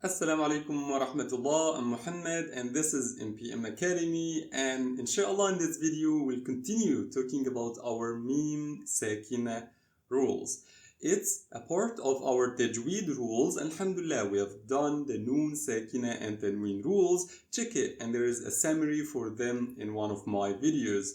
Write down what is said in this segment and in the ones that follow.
Assalamu alaikum wa rahmatullah. I'm Muhammad and this is MPM Academy, and inshallah in this video we'll continue talking about our meme sakina rules. It's a part of our Tajweed rules. Alhamdulillah, we have done the noon sakina and tanween rules. Check it, and there is a summary for them in one of my videos.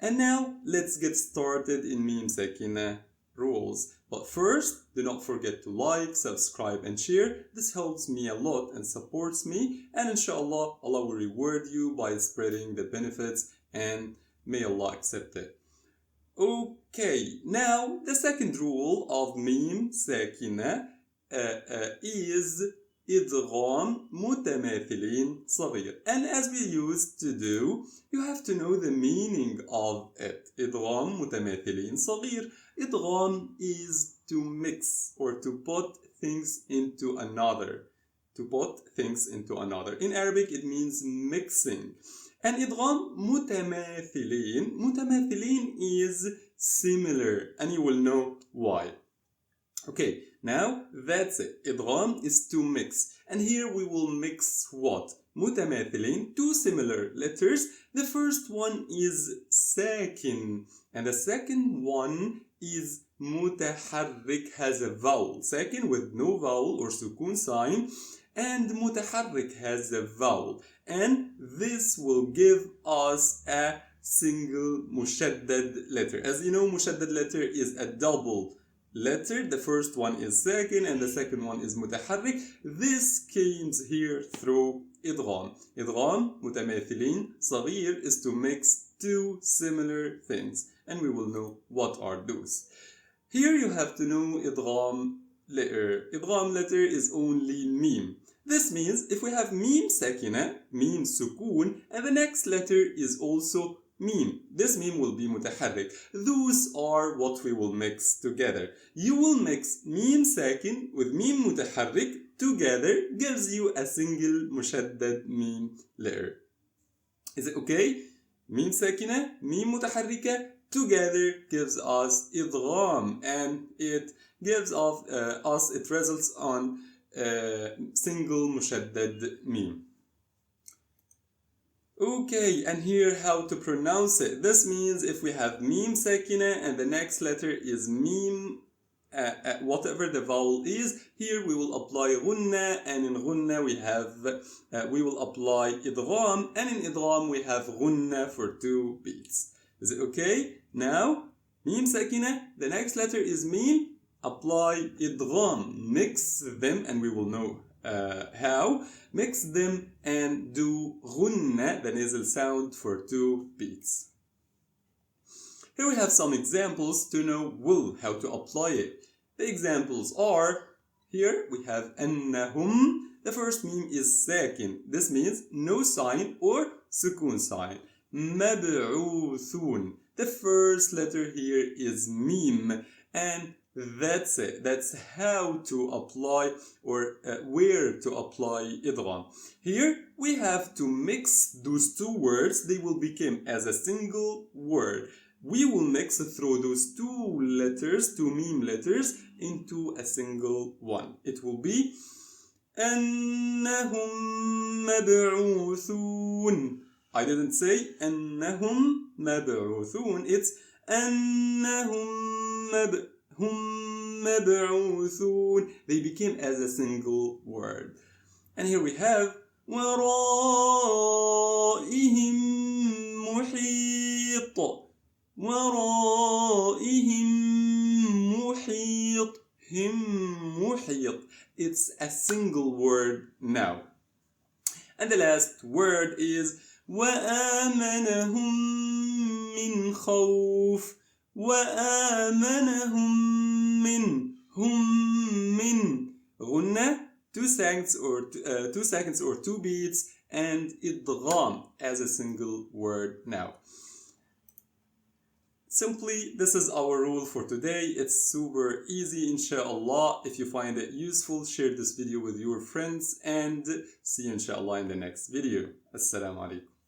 And now let's get started in meme sakina rules. But first, do not forget to like, subscribe and share. This helps me a lot and supports me, and inshallah Allah will reward you by spreading the benefits, and may Allah accept it. Okay, now the second rule of meme sakina is Idgham Mutamathylen Sagheer. And as we used to do, you have to know the meaning of it. Idgham Mutamathylen Sagheer. Idgham is to mix or to put things into another. To put things into another. In Arabic, it means mixing. And Idgham Mutamathylen. Mutamathylen is similar, and you will know why. Okay, now that's it. Idgham is to mix. And here we will mix what? Mutamathylen, two similar letters. The first one is sakin, and the second one is mutaharrik, has a vowel. Sakin with no vowel or sukun sign, and mutaharrik has a vowel. And this will give us a single mushaddad letter. As you know, mushaddad letter is a double letter. The first one is sakin and the second one is mutaharrik. This came here through idgham. Idgham Mutamathylen Sagheer is to mix two similar things, and we will know what are those. Here you have to know idgham letter. Idgham letter is only meme. This means if we have meme sakina, meme sukun, and the next letter is also meme, this meme will be mutaharrik. Those are what we will mix together. You will mix meme sakin with meme mutaharrik together, gives you a single mushaddad meme letter. Is it okay? Meme sakina, meme mutaharrika together gives us idgham, and it gives it results on single mushaddad meme. Okay, and here how to pronounce it. This means if we have meme sakina and the next letter is meme, whatever the vowel is, here we will apply ghunna, and in ghunna we will apply idgham, and in idgham we have ghunna for 2 beats. Is it okay? Now, meme sakina, the next letter is meme, apply idgham, mix them, and we will know how. Mix them and do ghunna, the nasal sound, for 2 beats. Here we have some examples to know how to apply it. The examples are, here we have annahum. The first meme is sakin. This means no sign or sukun sign. Mab'uthun. The first letter here is meme, and that's it. That's how to apply, or where to apply idgham. Here we have to mix those 2 words. They will become as a single word. We will mix through those 2 letters, 2 meme letters, into a single one. It will be annahum mab'uthun. I didn't say annahum mab'uthun. It's annahum mab'uthun. They became as a single word. And here we have وَرَائِهِمْ مُحِيطٌ. وَرَائِهِمْ مُحِيطٌ. Him muhit. It's a single word now. And the last word is وَآمَنَهُمْ مِنْ خَوْفٍ. وَآمَنَهُمْ مِنْ غُنَّة, 2 seconds or 2 beats, and idgham as a single word now. Simply, this is our rule for today. It's super easy, inshallah. If you find it useful, share this video with your friends, and see you inshallah in the next video. Assalamu alaikum.